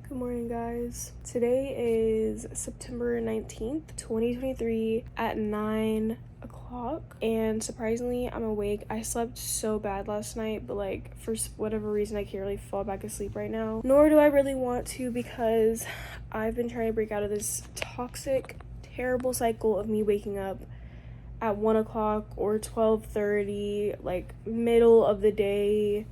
Good morning, guys. Today is September 19th, 2023 at 9 o'clock, and surprisingly, I'm awake. I slept so bad last night, but like for whatever reason, I can't really fall back asleep right now. Nor do I really want to, because I've been trying to break out of this toxic, terrible cycle of me waking up at 1 o'clock or 12:30, like middle of the day.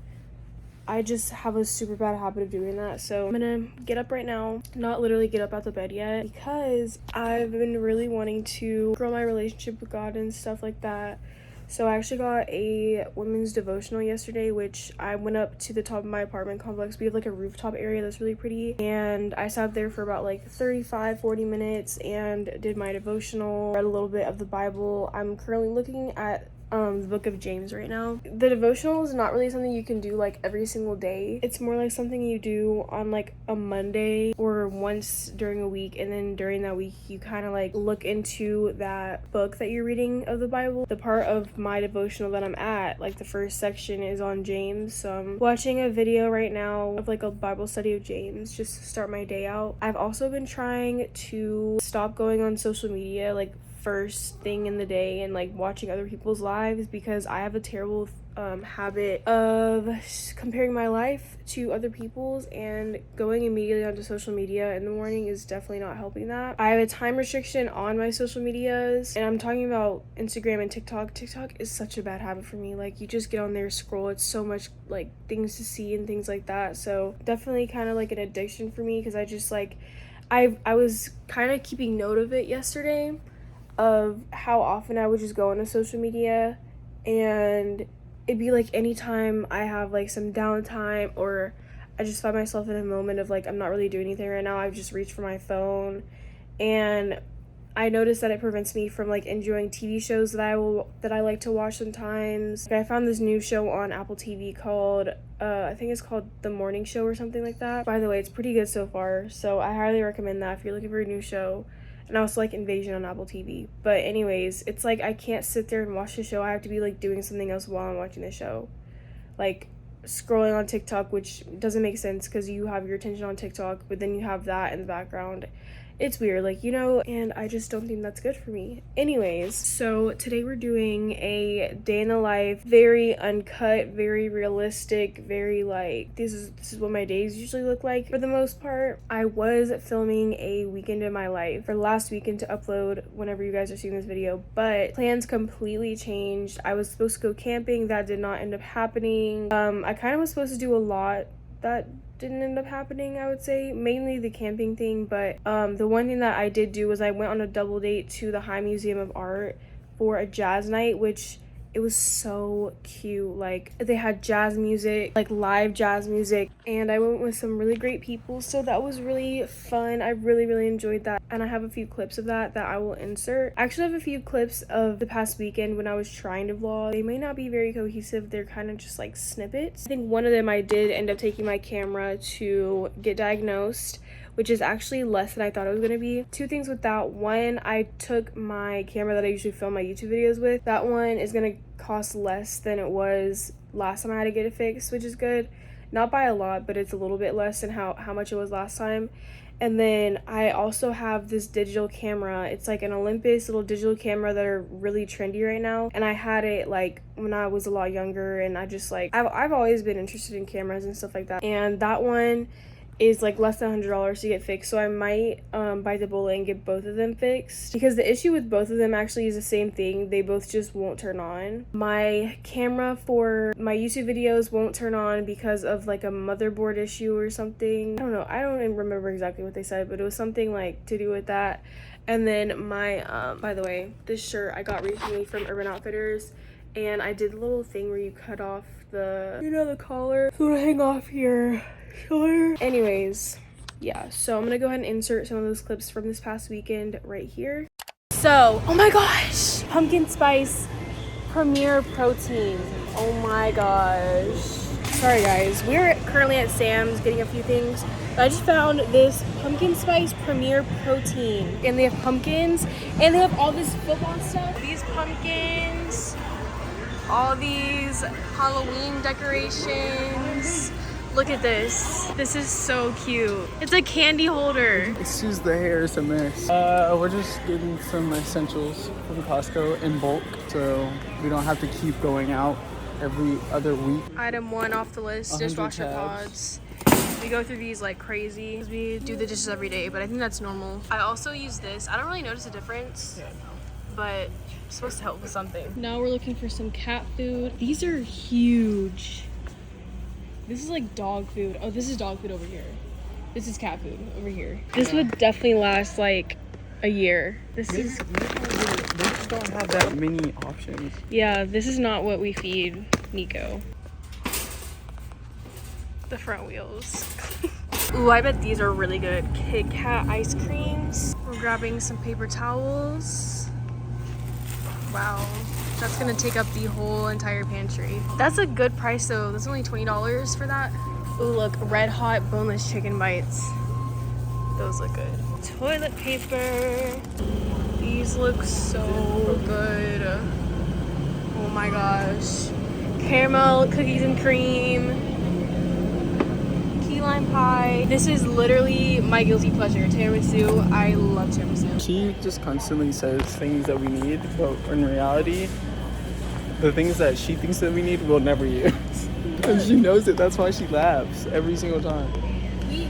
I just have a super bad habit of doing that, so I'm gonna get up right now, not literally get up out the bed yet, because I've been really wanting to grow my relationship with God and stuff like that. So I actually got a women's devotional yesterday, which I went up to the top of my apartment complex. We have like a rooftop area that's really pretty, and I sat there for about like 35-40 minutes and did my devotional, read a little bit of the Bible. I'm currently looking at the book of James right now. The devotional is not really something you can do like every single day. It's more like something you do on like a Monday or once during a week, and then during that week you kind of like look into that book that you're reading of the Bible. The part of my devotional that I'm at, like the first section, is on James, so I'm watching a video right now of like a Bible study of James just to start my day out. I've also been trying to stop going on social media like first thing in the day and like watching other people's lives, because I have a terrible habit of comparing my life to other people's, and going immediately onto social media in the morning is definitely not helping that. I have a time restriction on my social medias, and I'm talking about Instagram and TikTok. TikTok is such a bad habit for me. Like, you just get on there, scroll, it's so much like things to see and things like that, so definitely kind of like an addiction for me, because I just like I was kind of keeping note of it yesterday, of how often I would just go onto social media, and it'd be like anytime I have like some downtime, or I just find myself in a moment of like I'm not really doing anything right now, I've just reached for my phone, and I noticed that it prevents me from like enjoying TV shows that I like to watch sometimes. I found this new show on Apple TV called I think it's called The Morning Show or something like that. By the way, it's pretty good so far, so I highly recommend that if you're looking for a new show. And also like Invasion on Apple TV. But anyways, it's like I can't sit there and watch the show. I have to be like doing something else while I'm watching the show. Like scrolling on TikTok, which doesn't make sense because you have your attention on TikTok, but then you have that in the background. It's weird, like, you know, and I just don't think that's good for me. Anyways, so today we're doing a day in the life, very uncut, very realistic, very like, this is what my days usually look like for the most part. I was filming a weekend in my life for last weekend to upload whenever you guys are seeing this video, but plans completely changed. I was supposed to go camping, that did not end up happening. I kind of was supposed to do a lot that didn't end up happening, I would say, mainly the camping thing, but the one thing that I did do was I went on a double date to the High Museum of Art for a jazz night, which it was so cute. Like, they had jazz music, like live jazz music, and I went with some really great people, so that was really fun. I really enjoyed that, and I have a few clips of that I will insert. I actually have a few clips of the past weekend when I was trying to vlog. They may not be very cohesive, they're kind of just like snippets. I think one of them I did end up taking my camera to get diagnosed, which is actually less than I thought it was gonna be. Two things with that. One, I took my camera that I usually film my YouTube videos with. That one is gonna cost less than it was last time I had to get it fixed, which is good. Not by a lot, but it's a little bit less than how much it was last time. And then I also have this digital camera. It's like an Olympus little digital camera that are really trendy right now. And I had it like when I was a lot younger, and I just like, I've always been interested in cameras and stuff like that. And that one is like less than $100 to get fixed, so I might bite the bullet and get both of them fixed, because the issue with both of them actually is the same thing. They both just won't turn on. My camera for my YouTube videos won't turn on because of like a motherboard issue or something. I don't know, I don't even remember exactly what they said, but it was something like to do with that. And then my by the way, this shirt I got recently from Urban Outfitters, and I did the little thing where you cut off the, you know, the collar, so it'll hang off your shoulder. Anyways, yeah, so I'm gonna go ahead and insert some of those clips from this past weekend right here. So, oh my gosh, pumpkin spice Premier Protein. Oh my gosh. Sorry guys, we're currently at Sam's getting a few things. I just found this pumpkin spice Premier Protein, and they have pumpkins, and they have all this football stuff. These pumpkins, all these Halloween decorations, Look at this. This is so cute. It's a candy holder. Excuse the hair, it's a mess. We're just getting some essentials from Costco in bulk, so we don't have to keep going out every other week. Item 1 off the list, dishwasher tabs. pods. We go through these like crazy. We do the dishes every day, but I think that's normal. I also use this. I don't really notice a difference, but it's supposed to help with something. Now we're looking for some cat food. These are huge. This is like dog food. Oh, this is dog food over here. This is cat food over here. This would definitely last like a year. This is... They just don't have that many options. Yeah, this is not what we feed Nico. The front wheels. Ooh, I bet these are really good. Kit Kat ice creams. We're grabbing some paper towels. Wow. That's gonna take up the whole entire pantry. That's a good price though. That's only $20 for that. Ooh, look, red hot boneless chicken bites. Those look good. Toilet paper. These look so good. Oh my gosh. Caramel cookies and cream. Key lime pie. This is literally my guilty pleasure. Tiramisu. I love tiramisu. She just constantly says things that we need, but in reality, the things that she thinks that we need, we'll never use. And she knows it. That's why she laughs every single time. We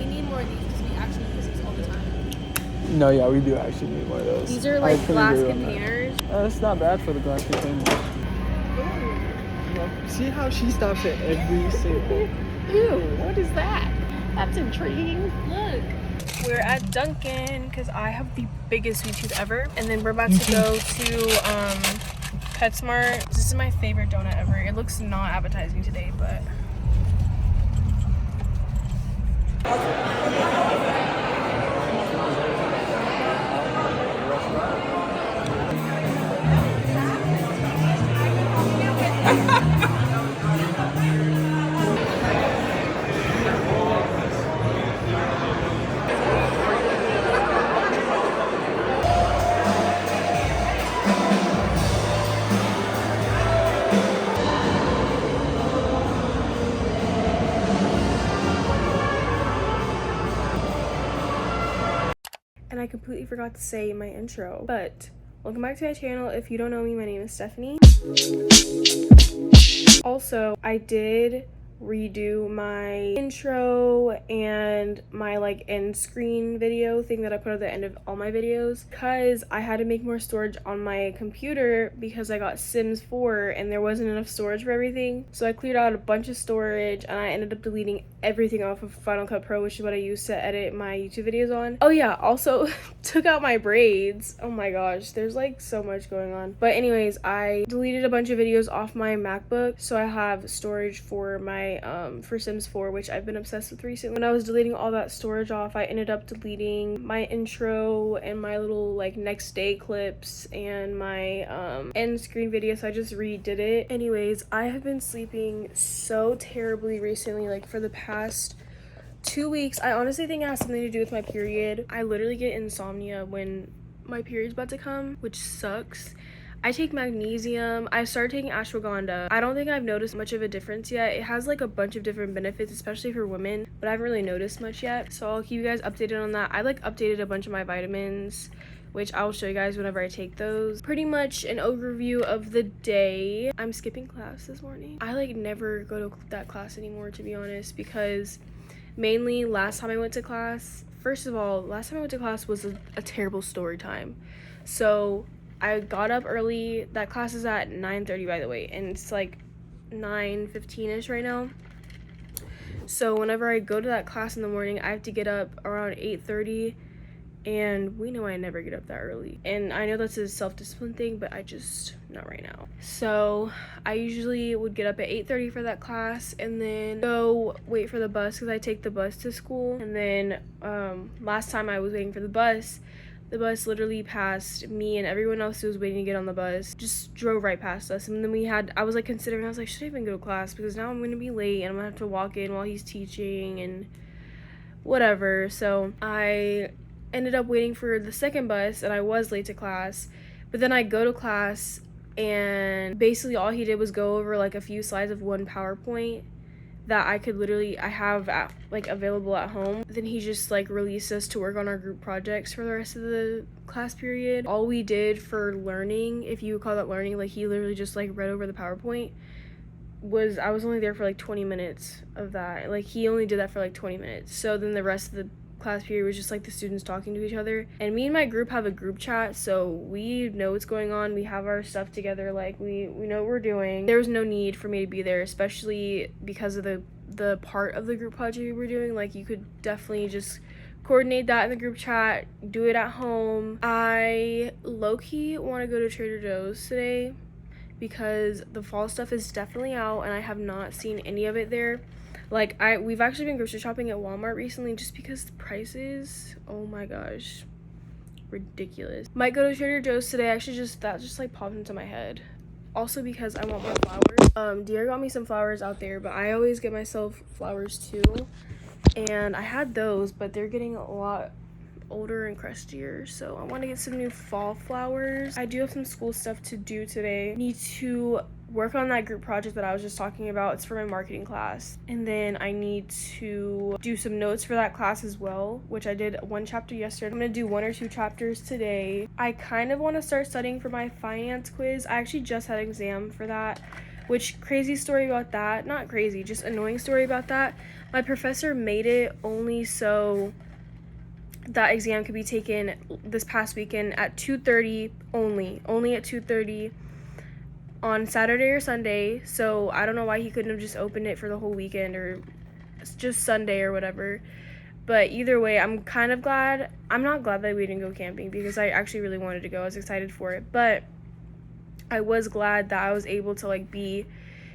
need more of these because we actually use these all the time. No, yeah, we do actually need more of those. These are like glass containers. That's not bad for the glass containers. See how she stops at every single... Ew, what is that? That's intriguing. Look. We're at Dunkin' because I have the biggest sweet tooth ever. And then we're about to go to PetSmart. This is my favorite donut ever. It looks not appetizing today, but... And I completely forgot to say my intro, but welcome back to my channel. If you don't know me, my name is Stefany. Also, I did redo my intro and my like end screen video thing that I put at the end of all my videos because I had to make more storage on my computer because I got Sims 4 and there wasn't enough storage for everything. So I cleared out a bunch of storage and I ended up deleting everything off of Final Cut Pro, which is what I use to edit my YouTube videos on. Oh yeah, also took out my braids. Oh my gosh, there's like so much going on. But anyways, I deleted a bunch of videos off my MacBook so I have storage for my for Sims 4, which I've been obsessed with recently. When I was deleting all that storage off, I ended up deleting my intro and my little like next day clips and my end screen video, so I just redid it. Anyways, I have been sleeping so terribly recently, like for the past 2 weeks. I honestly think it has something to do with my period. I literally get insomnia when my period's about to come, which sucks. I take magnesium. I started taking ashwagandha. I don't think I've noticed much of a difference yet. It has like a bunch of different benefits, especially for women, but I haven't really noticed much yet. So I'll keep you guys updated on that. I like updated a bunch of my vitamins, which I'll show you guys whenever I take those. Pretty much an overview of the day. I'm skipping class this morning. I like never go to that class anymore, to be honest, because mainly last time I went to class, first of all, last time I went to class was a terrible story time. So I got up early. That class is at 9:30, by the way, and it's like 9:15ish right now. So whenever I go to that class in the morning, I have to get up around 8:30, and we know I never get up that early. And I know that's a self-discipline thing, but I just not right now. So I usually would get up at 8:30 for that class and then go wait for the bus because I take the bus to school. And then last time I was waiting for the bus literally passed me and everyone else who was waiting to get on the bus, just drove right past us. And then I was like considering, I was like, should I even go to class? Because now I'm going to be late and I'm going to have to walk in while he's teaching and whatever. So I ended up waiting for the second bus and I was late to class. But then I go to class and basically all he did was go over like a few slides of one PowerPoint, that I have available at home. Then he just like released us to work on our group projects for the rest of the class period. All we did for learning, if you call that learning, like he literally just like read over the PowerPoint, I was only there for like 20 minutes of that. Like he only did that for like 20 minutes. So then the rest of the class period was just like the students talking to each other. And me and my group have a group chat, so we know what's going on. We have our stuff together, like we know what we're doing. There was no need for me to be there, especially because of the part of the group project we were doing. Like you could definitely just coordinate that in the group chat, do it at home. I low-key want to go to Trader Joe's today because the fall stuff is definitely out and I have not seen any of it there. Like we've actually been grocery shopping at Walmart recently just because the prices, oh my gosh, ridiculous. Might go to Trader Joe's today. Actually, that just like popped into my head. Also because I want more flowers. Dear got me some flowers out there, but I always get myself flowers too. And I had those, but they're getting a lot older and crustier, so I want to get some new fall flowers. I do have some school stuff to do today. Need to work on that group project that I was just talking about. It's for my marketing class, and then I need to do some notes for that class as well, which I did one chapter yesterday. I'm gonna do 1 or 2 chapters today. I kind of want to start studying for my finance quiz. I actually just had an exam for that, which crazy story about that, not crazy, just annoying story about that. My professor made it only so that exam could be taken this past weekend at 2:30 only at 2:30 on Saturday or Sunday. So I don't know why he couldn't have just opened it for the whole weekend or just Sunday or whatever. But either way, I'm kind of glad. I'm not glad that we didn't go camping because I actually really wanted to go. I was excited for it, but I was glad that I was able to like be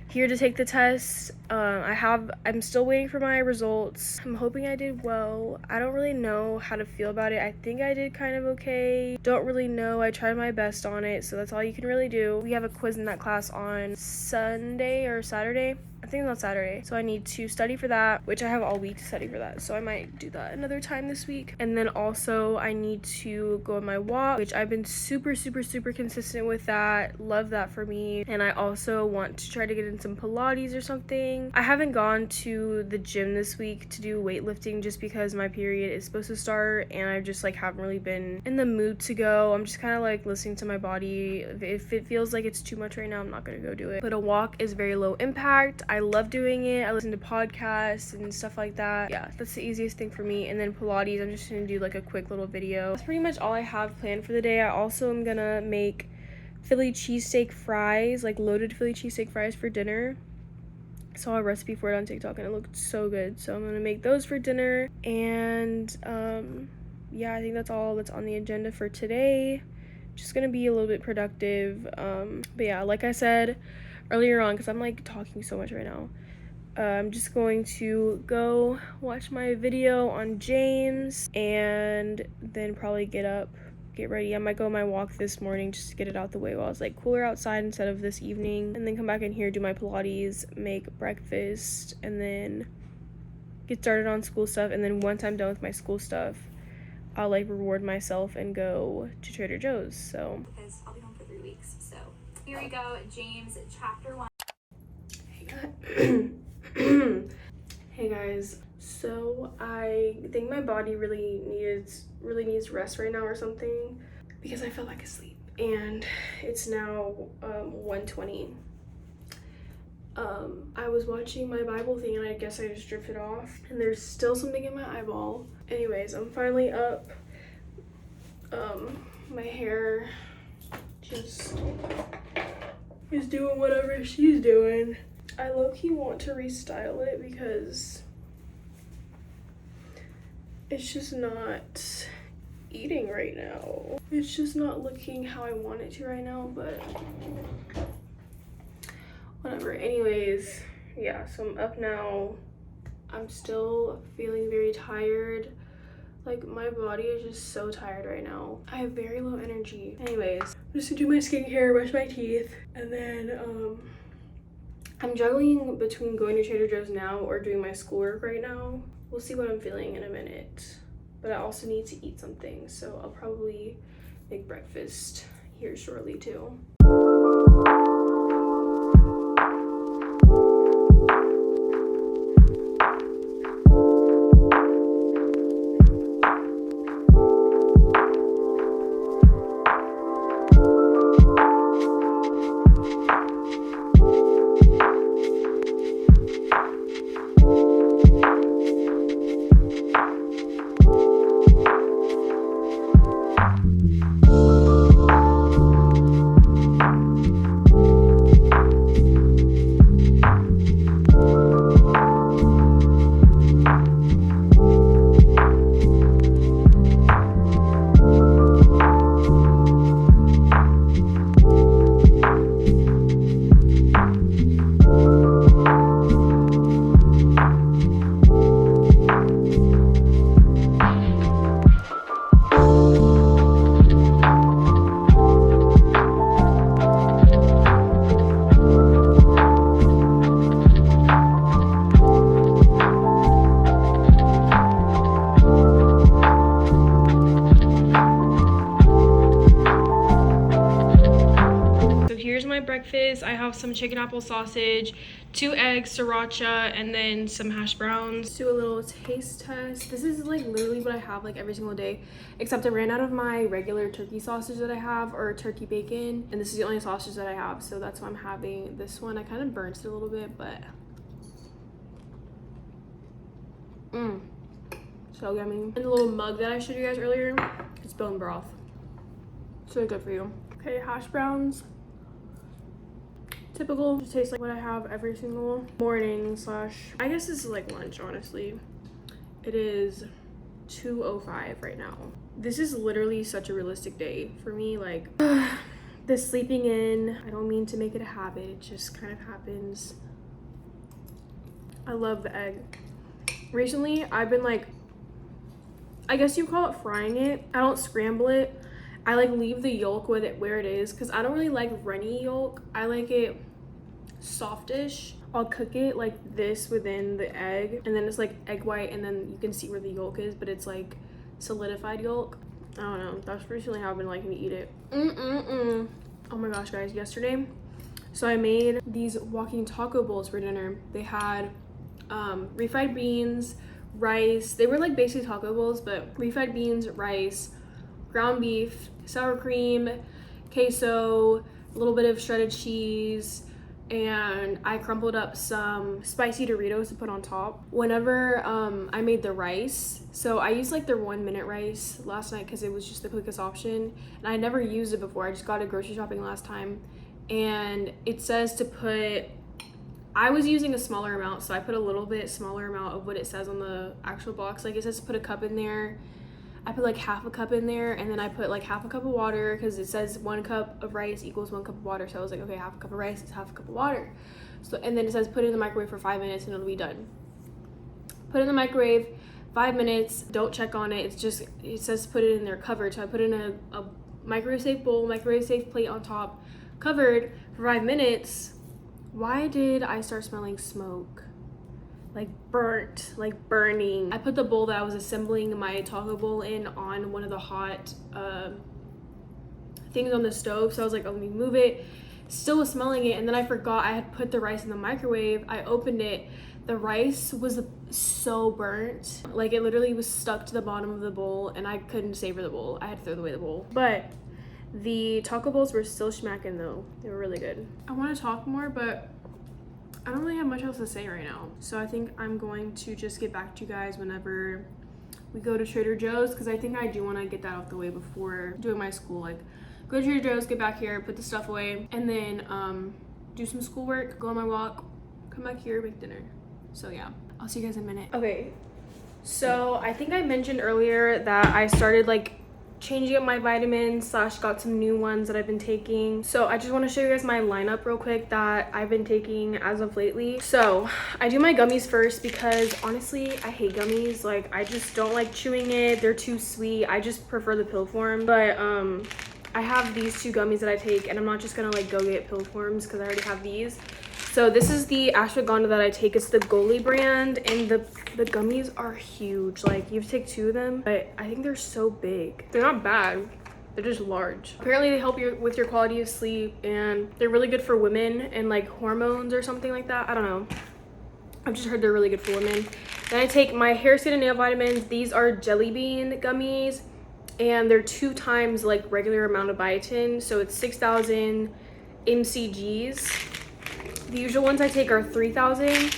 here to take the test. I'm still waiting for my results. I'm hoping I did well. I don't really know how to feel about it. I think I did kind of okay. Don't really know. I tried my best on it, so that's all you can really do. We have a quiz in that class on Sunday or Saturday. I think it's on Saturday. So I need to study for that, which I have all week to study for that. So I might do that another time this week. And then also I need to go on my walk, which I've been super consistent with that. Love that for me. And I also want to try to get in some Pilates or something. I haven't gone to the gym this week to do weightlifting just because my period is supposed to start and I just like haven't really been in the mood to go. I'm just kind of like listening to my body. If it feels like it's too much right now, I'm not gonna go do it. But a walk is very low impact. I love doing it. I listen to podcasts and stuff like that. Yeah, that's the easiest thing for me. And then Pilates, I'm just gonna do like a quick little video. That's pretty much all I have planned for the day. I also am gonna make Philly cheesesteak fries, like loaded Philly cheesesteak fries for dinner. I saw a recipe for it on TikTok and it looked so good, so I'm gonna make those for dinner. And yeah, I think that's all that's on the agenda for today. Just gonna be a little bit productive. But yeah, like I said earlier on, because I'm like talking so much right now, I'm just going to go watch my video on James and then probably get up, get ready. I might go on my walk this morning just to get it out the way while it's like cooler outside instead of this evening, and then come back in here, do my Pilates, make breakfast, and then get started on school stuff. And then once I'm done with my school stuff, I'll like reward myself and go to Trader Joe's. So because I'll be home for 3 weeks. So here we go, James chapter 1. Hey guys, so I think my body really needs rest right now or something because I feel like asleep, and it's now 1:20. I was watching my Bible thing and I guess I just drifted off and there's still something in my eyeball. Anyways, I'm finally up. My hair just is doing whatever she's doing. I low-key want to restyle it because it's just not eating right now. It's just not looking how I want it to right now, but whatever. Anyways, yeah, so I'm up now. I'm still feeling very tired. Like, my body is just so tired right now. I have very low energy. Anyways, I'm just gonna do my skincare, brush my teeth, and then I'm juggling between going to Trader Joe's now or doing my schoolwork right now. We'll see what I'm feeling in a minute. But I also need to eat something, so I'll probably make breakfast here shortly too. breakfast, I have some chicken apple sausage, 2 eggs, sriracha, and then some hash browns. Let's do a little taste test. This is like literally what I have like every single day, except I ran out of my regular turkey sausage that I have, or turkey bacon, and this is the only sausage that I have, so that's why I'm having this one. I kind of burnt it a little bit, but so yummy. And the little mug that I showed you guys earlier, it's bone broth. It's really good for you. Okay, hash browns. Typical, just tastes like what I have every single morning slash, I guess this is like lunch, honestly. It is 2:05 right now. This is literally such a realistic day for me. Like, the sleeping in, I don't mean to make it a habit, it just kind of happens. I love the egg. Recently, I've been like, I guess you call it frying it. I don't scramble it. I like leave the yolk with it where it is, because I don't really like runny yolk. I like it softish. I'll cook it like this within the egg, and then it's like egg white, and then you can see where the yolk is, but it's like solidified yolk. I don't know, that's recently how I've been liking to eat it. Oh my gosh, guys, yesterday, so I made these walking taco bowls for dinner. They had refried beans, rice. They were like basically taco bowls, but refried beans, rice, ground beef, sour cream, queso, a little bit of shredded cheese, and I crumpled up some spicy Doritos to put on top. Whenever I made the rice, so I used like their 1-minute rice last night because it was just the quickest option, and I never used it before. I just got it grocery shopping last time, and it says to put, I was using a smaller amount, so I put a little bit smaller amount of what it says on the actual box. Like, it says to put a cup in there. I put like half a cup in there, and then I put like half a cup of water, because it says 1 cup of rice equals 1 cup of water. So I was like, okay, half a cup of rice is half a cup of water. So, and then it says put it in the microwave for 5 minutes and it'll be done. Put it in the microwave, 5 minutes, don't check on it. It's just, it says put it in there covered. So I put it in a microwave safe bowl, microwave safe plate on top, covered for 5 minutes. Why did I start smelling smoke? Like burnt, like burning. I put the bowl that I was assembling my taco bowl in on one of the hot things on the stove. So I was like, oh, let me move it. Still was smelling it, and then I forgot I had put the rice in the microwave. I opened it. The rice was so burnt. Like, it literally was stuck to the bottom of the bowl, and I couldn't savor the bowl. I had to throw away the bowl. But the taco bowls were still smacking though. They were really good. I want to talk more, but I don't really have much else to say right now. So I think I'm going to just get back to you guys whenever we go to Trader Joe's, because I think I do want to get that out the way before doing my school. Like, go to Trader Joe's, get back here, put the stuff away, and then do some schoolwork, go on my walk, come back here, make dinner. So yeah, I'll see you guys in a minute. Okay, so I think I mentioned earlier that I started like changing up my vitamins slash got some new ones that I've been taking. So I just want to show you guys my lineup real quick that I've been taking as of lately. So I do my gummies first, because honestly I hate gummies. Like, I just don't like chewing it, they're too sweet. I just prefer the pill form. But I have these 2 gummies that I take, and I'm not just gonna like go get pill forms because I already have these. So this is the ashwagandha that I take. It's the Goli brand, and the gummies are huge. Like, you have to take 2 of them, but I think they're so big. They're not bad, they're just large. Apparently they help you with your quality of sleep, and they're really good for women and like hormones or something like that. I don't know, I've just heard they're really good for women. Then I take my hair, skin, and nail vitamins. These are jelly bean gummies, and they're 2 times like regular amount of biotin, so it's 6,000 mcgs. The usual ones I take are 3,000.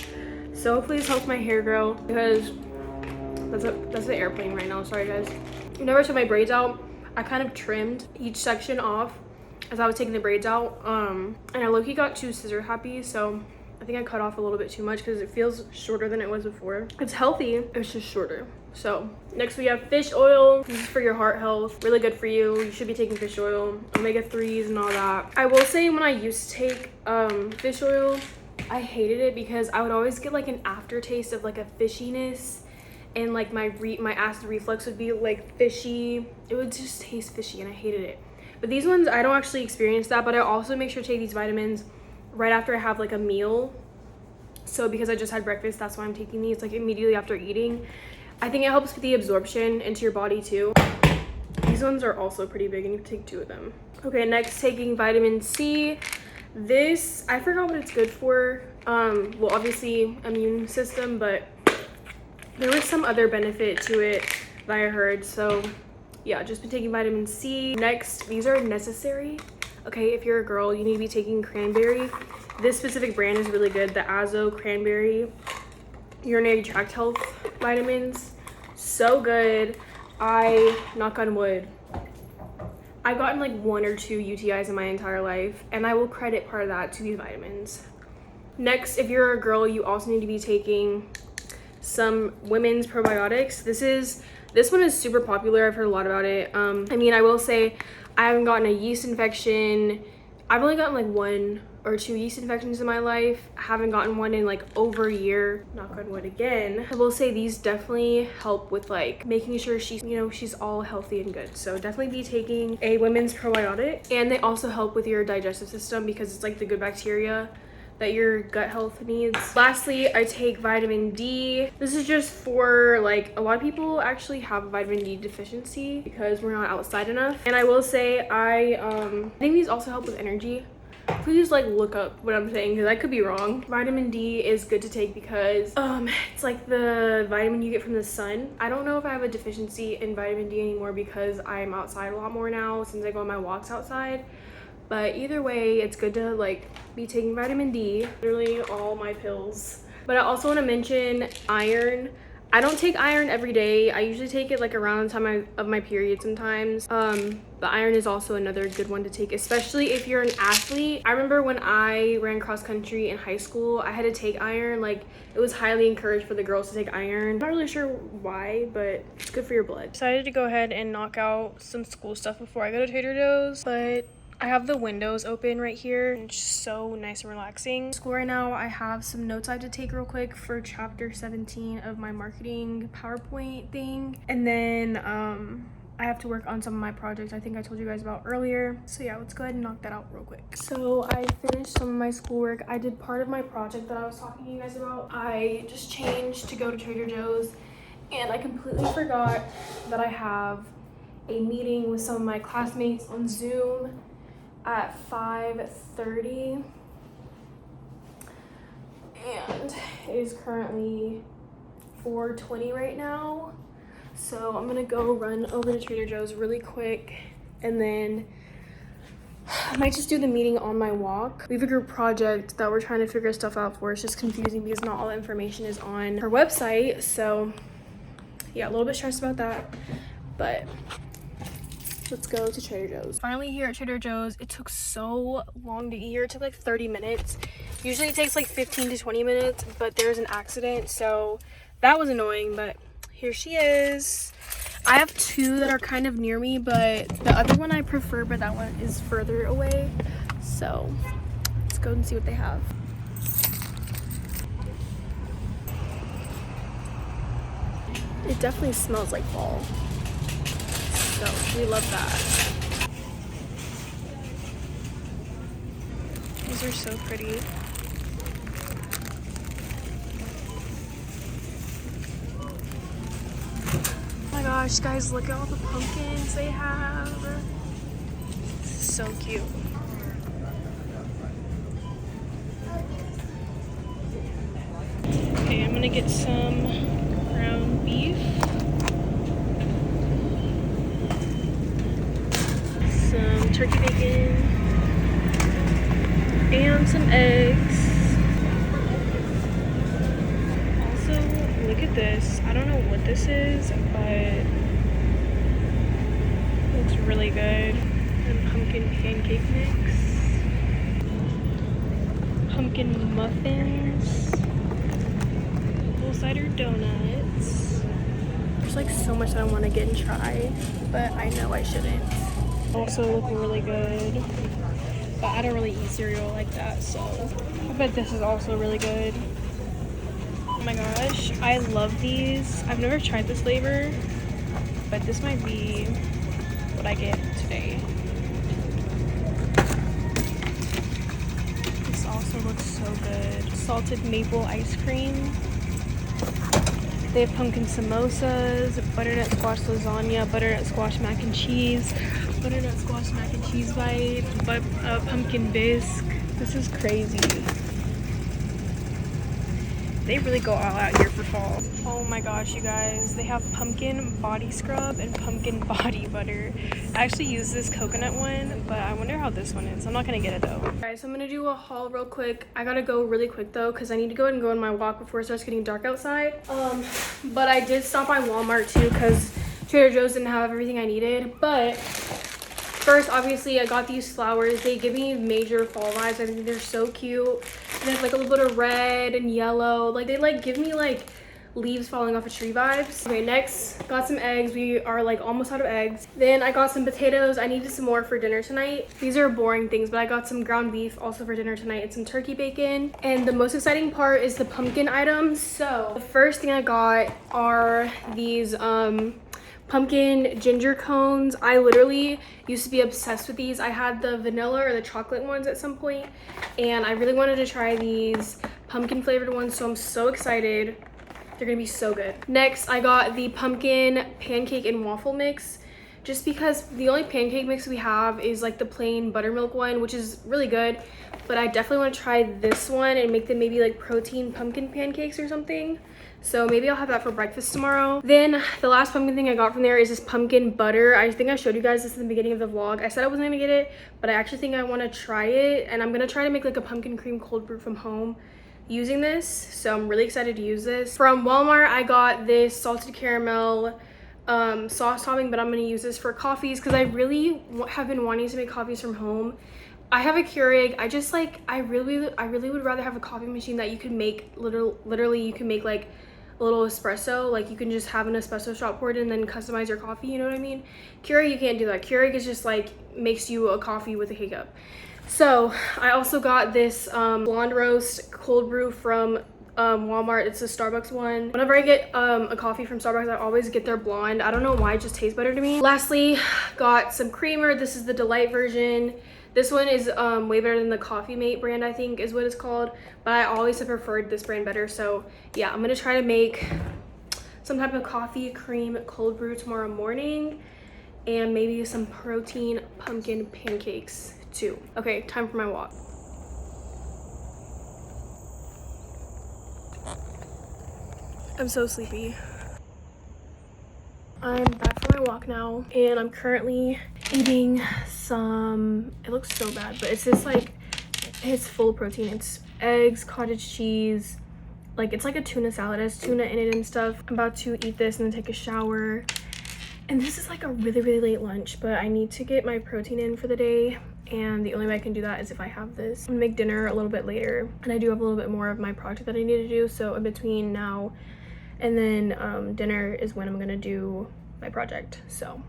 So hopefully this helps my hair grow, because that's the airplane right now. Sorry guys. Whenever I took my braids out, I kind of trimmed each section off as I was taking the braids out. And I low-key got 2 scissor happy, so I think I cut off a little bit too much because it feels shorter than it was before. It's healthy, it's just shorter. So next we have fish oil. This is for your heart health, really good for you. You should be taking fish oil, omega-3s and all that. I will say, when I used to take fish oil, I hated it because I would always get like an aftertaste of like a fishiness, and like my acid reflux would be like fishy. It would just taste fishy, and I hated it. But these ones, I don't actually experience that, but I also make sure to take these vitamins right after I have like a meal. So because I just had breakfast, that's why I'm taking these like immediately after eating. I think it helps with the absorption into your body too. These ones are also pretty big, and you can take 2 of them. Okay, next taking vitamin C. This, I forgot what it's good for. Well, obviously immune system, but there was some other benefit to it that I heard. So yeah, just been taking vitamin C. Next, these are necessary. Okay, if you're a girl, you need to be taking cranberry. This specific brand is really good. The Azo Cranberry Urinary Tract Health vitamins. So good. Knock on wood, I've gotten like 1 or 2 UTIs in my entire life, and I will credit part of that to these vitamins. Next, if you're a girl, you also need to be taking some women's probiotics. This one is super popular. I've heard a lot about it. I mean, I will say I haven't gotten a yeast infection. I've only gotten like 1 or 2 yeast infections in my life. I haven't gotten one in like over a year. Knock on wood again. I will say these definitely help with like making sure she's, you know, she's all healthy and good. So definitely be taking a women's probiotic. And they also help with your digestive system because it's like the good bacteria that your gut health needs. Lastly, I take vitamin D. This is just for like, a lot of people actually have vitamin D deficiency because we're not outside enough. And I will say I think these also help with energy. Please like look up what I'm saying because I could be wrong. Vitamin D is good to take because it's like the vitamin you get from the sun. I don't know if I have a deficiency in vitamin D anymore because I'm outside a lot more now since I go on my walks outside. But either way, it's good to like be taking vitamin D, literally all my pills. But I also want to mention iron. I don't take iron every day. I usually take it like around the time of my period sometimes. But iron is also another good one to take, especially if you're an athlete. I remember when I ran cross country in high school, I had to take iron. Like, it was highly encouraged for the girls to take iron. I'm not really sure why, but it's good for your blood. Decided to go ahead and knock out some school stuff before I go to Trader Joe's, but I have the windows open right here. It's just so nice and relaxing. School right now, I have some notes I have to take real quick for chapter 17 of my marketing PowerPoint thing. And then I have to work on some of my projects I think I told you guys about earlier. So yeah, let's go ahead and knock that out real quick. So I finished some of my schoolwork. I did part of my project that I was talking to you guys about. I just changed to go to Trader Joe's and I completely forgot that I have a meeting with some of my classmates on Zoom at 5:30, and it is currently 4:20 right now. So I'm gonna go run over to Trader Joe's really quick, and then I might just do the meeting on my walk. We have a group project that we're trying to figure stuff out for. It's just confusing because not all the information is on her website. So yeah, a little bit stressed about that, but let's go to Trader Joe's. Finally here at Trader Joe's. It took so long to get here. It took like 30 minutes. Usually it takes like 15 to 20 minutes, but there's an accident, so that was annoying, but here she is. I have 2 that are kind of near me, but the other one I prefer, but that one is further away. So let's go and see what they have. It definitely smells like fall. So we love that. These are so pretty. Oh my gosh, guys, look at all the pumpkins they have. This is so cute. Okay, I'm gonna get some ground beef. Some turkey bacon and some eggs. Also, look at this. I don't know what this is, but it looks really good. And pumpkin pancake mix, pumpkin muffins, apple cider donuts. There's like so much that I want to get and try, but I know I shouldn't. Also looking really good, but I don't really eat cereal like that, so I bet this is also really good. Oh my gosh, I love these. I've never tried this flavor, but this might be what I get today. This also looks so good. Salted maple ice cream. They have pumpkin samosas, butternut squash lasagna, butternut squash mac and cheese, butternut squash mac and cheese bite, pumpkin bisque, This is crazy. They really go all out here for fall. Oh my gosh, you guys. They have pumpkin body scrub and pumpkin body butter. I actually use this coconut one, but I wonder how this one is. I'm not gonna get it though. Guys, so I'm gonna do a haul real quick. I gotta go really quick though, because I need to go ahead and go on my walk before it starts getting dark outside. But I did stop by Walmart too, because Trader Joe's didn't have everything I needed. But first, obviously, I got these flowers. They give me major fall vibes. I think they're so cute. And there's like a little bit of red and yellow. Like they like give me like leaves falling off a tree vibes. Okay, next, got some eggs. We are like almost out of eggs. Then I got some potatoes. I needed some more for dinner tonight. These are boring things, but I got some ground beef also for dinner tonight and some turkey bacon. And the most exciting part is the pumpkin items. So the first thing I got are these pumpkin ginger cones. I literally used to be obsessed with these. I had the vanilla or the chocolate ones at some point, and I really wanted to try these pumpkin flavored ones, so I'm so excited. They're gonna be so good. Next, I got the pumpkin pancake and waffle mix, just because the only pancake mix we have is like the plain buttermilk one, which is really good, but I definitely want to try this one and make them maybe like protein pumpkin pancakes or something. So maybe I'll have that for breakfast tomorrow. Then the last pumpkin thing I got from there is this pumpkin butter. I think I showed you guys this in the beginning of the vlog. I said I wasn't gonna get it, but I actually think I want to try it, and I'm gonna try to make like a pumpkin cream cold brew from home using this. So I'm really excited to use this. From Walmart, I got this salted caramel sauce topping, but I'm gonna use this for coffees because I really have been wanting to make coffees from home. I have a Keurig. I really would rather have a coffee machine that you could make literally you can make like a little espresso. Like you can just have an espresso shot poured and then customize your coffee, you know what I mean? Keurig, you can't do that. Keurig is just like makes you a coffee with a K-cup. So I also got this blonde roast cold brew from Walmart. It's a Starbucks one. Whenever I get a coffee from Starbucks, I always get their blonde. I don't know why, it just tastes better to me. Lastly, got some creamer. This is the Delight version. This one is way better than the Coffee Mate brand, I think is what it's called, but I always have preferred this brand better. So yeah, I'm gonna try to make some type of coffee cream cold brew tomorrow morning, and maybe some protein pumpkin pancakes too. Okay, time for my walk. I'm so sleepy. I'm back from my walk now, and I'm currently eating some, it looks so bad, but it's this like, it's full of protein. It's eggs, cottage cheese, like it's like a tuna salad. It has tuna in it and stuff. I'm about to eat this and then take a shower. And this is like a really late lunch, but I need to get my protein in for the day, and the only way I can do that is if I have this. I'm gonna make dinner a little bit later, and I do have a little bit more of my project that I need to do, so in between now and then dinner is when I'm gonna do my project. So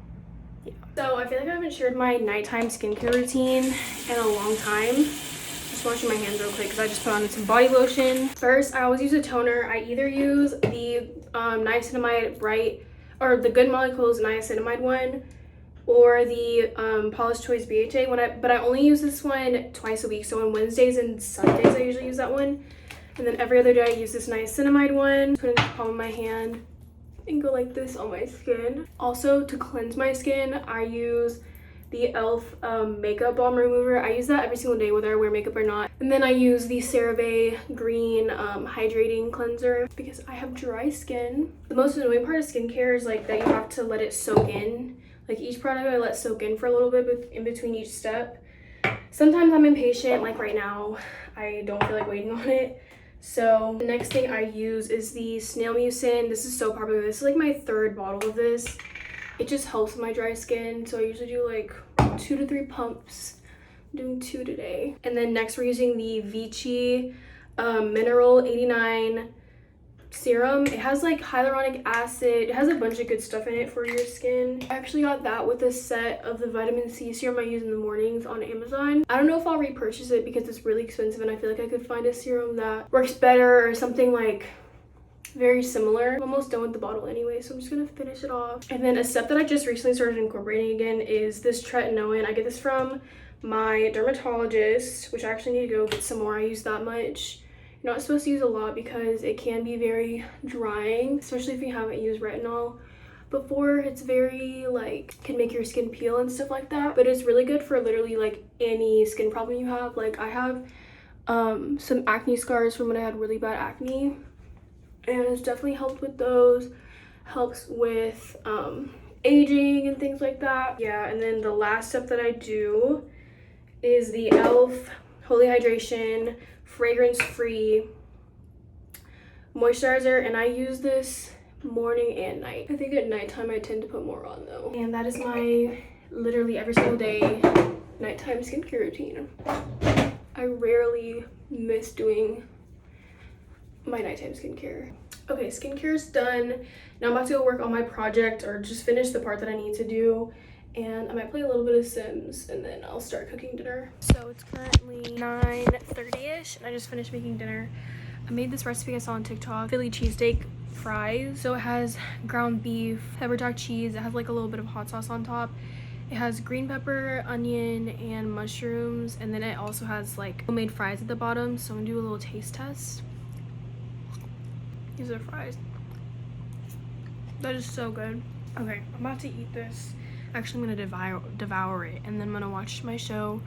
yeah. So I feel like I haven't shared my nighttime skincare routine in a long time. Just washing my hands real quick because I just put on some body lotion. First, I always use a toner. I either use the niacinamide bright, or the Good Molecules niacinamide one, or the Paula's Choice BHA one. But I only use this one twice a week. So on Wednesdays and Sundays I usually use that one. And then every other day I use this niacinamide one. Put it in the palm of my hand and go like this on my skin. Also, to cleanse my skin, I use the e.l.f. makeup balm remover. I use that every single day whether I wear makeup or not. And then I use the CeraVe green hydrating cleanser because I have dry skin. The most annoying part of skincare is like that you have to let it soak in. Like each product I let soak in for a little bit in between each step. Sometimes I'm impatient, like right now I don't feel like waiting on it. So the next thing I use is the Snail Mucin. This is so popular. This is like my third bottle of this. It just helps with my dry skin. So I usually do like 2 to 3 pumps. I'm doing 2 today. And then next we're using the Vichy Mineral 89 serum. It has like hyaluronic acid. It has a bunch of good stuff in it for your skin. I actually got that with a set of the vitamin C serum I use in the mornings on Amazon. I don't know if I'll repurchase it because it's really expensive, and I feel like I could find a serum that works better or something like very similar. I'm almost done with the bottle anyway, so I'm just gonna finish it off. And then a step that I just recently started incorporating again is this tretinoin. I get this from my dermatologist, which I actually need to go get some more. I use that much. You're not supposed to use a lot because it can be very drying, especially if you haven't used retinol. before. It's very like can make your skin peel and stuff like that, but it's really good for literally like any skin problem you have. Like I have some acne scars from when I had really bad acne, and it's definitely helped with those. Helps with aging and things like that. Yeah, and then the last step that I do is the e.l.f. Holy Hydration fragrance free moisturizer, and I use this morning and night. I think at nighttime I tend to put more on though, and that is my literally every single day nighttime skincare routine. I rarely miss doing my nighttime skincare. Okay, skincare is done. Now I'm about to go work on my project, or just finish the part that I need to do, and I might play a little bit of Sims, and then I'll start cooking dinner. So it's currently 9:30ish, and I just finished making dinner. I made this recipe I saw on TikTok, Philly cheesesteak fries. So it has ground beef, pepper jack cheese, it has like a little bit of hot sauce on top. It has green pepper, onion, and mushrooms, and then it also has like homemade fries at the bottom. So I'm gonna do a little taste test. These are fries. That is so good. Okay, I'm about to eat this. Actually, I'm gonna devour it, and then I'm gonna watch my show,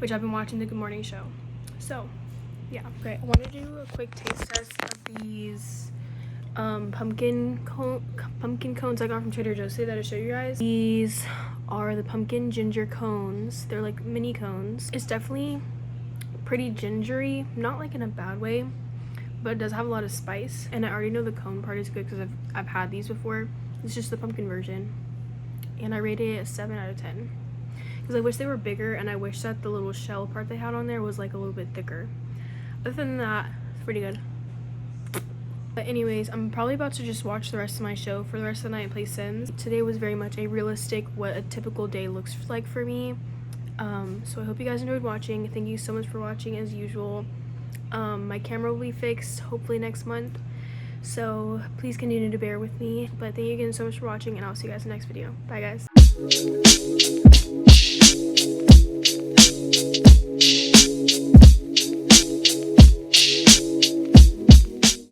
which I've been watching, the Good Morning Show. So yeah, okay, I want to do a quick taste test of these pumpkin cones I got from Trader Joe's that I show you guys. These are the pumpkin ginger cones. They're like mini cones. It's definitely pretty gingery, not like in a bad way, but it does have a lot of spice, and I already know the cone part is good because I've had these before. It's just the pumpkin version, and I rated it a 7 out of 10 because I wish they were bigger, and I wish that the little shell part they had on there was like a little bit thicker. Other than that, it's pretty good. But anyways, I'm probably about to just watch the rest of my show for the rest of the night and play Sims. Today was very much a realistic what a typical day looks like for me. So I hope you guys enjoyed watching. Thank you so much for watching as usual. My camera will be fixed hopefully next month, so please continue to bear with me. But thank you again so much for watching, and I'll see you guys in the next video. Bye guys.